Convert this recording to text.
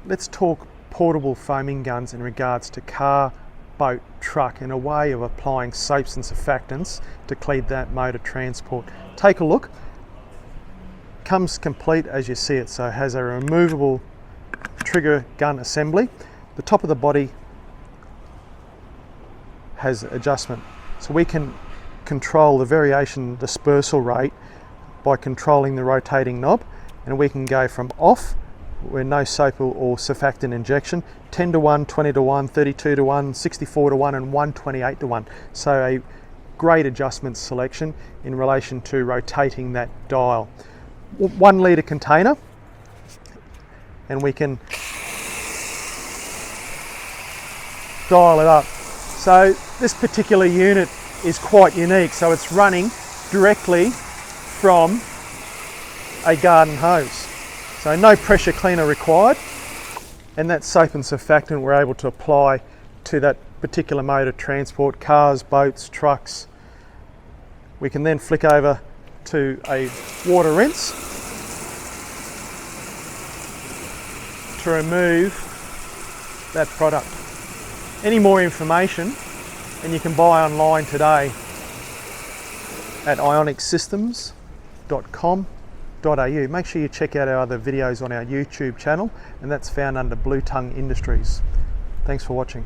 let's talk portable foaming guns in regards to car, boat, truck, and a way of applying soaps and surfactants to clean that mode of transport. Take a look. Comes complete as you see it, so it has a removable trigger gun assembly. The top of the body has adjustment, so we can control the variation dispersal rate by controlling the rotating knob, and we can go from off, where no soap or surfactant injection, 10 to 1, 20 to 1, 32 to 1, 64 to 1 and 128 to 1. So a great adjustment selection in relation to rotating that dial. 1 litre container, and we can dial it up. So this particular unit is quite unique, so it's running directly from a garden hose. So no pressure cleaner required, and that soap and surfactant we're able to apply to that particular mode of transport, cars, boats, trucks. We can then flick over to a water rinse to remove that product. Any more information, and you can buy online today at ionicsystems.com.au. Make sure you check out our other videos on our YouTube channel, and that's found under Blue Tongue Industries. Thanks for watching.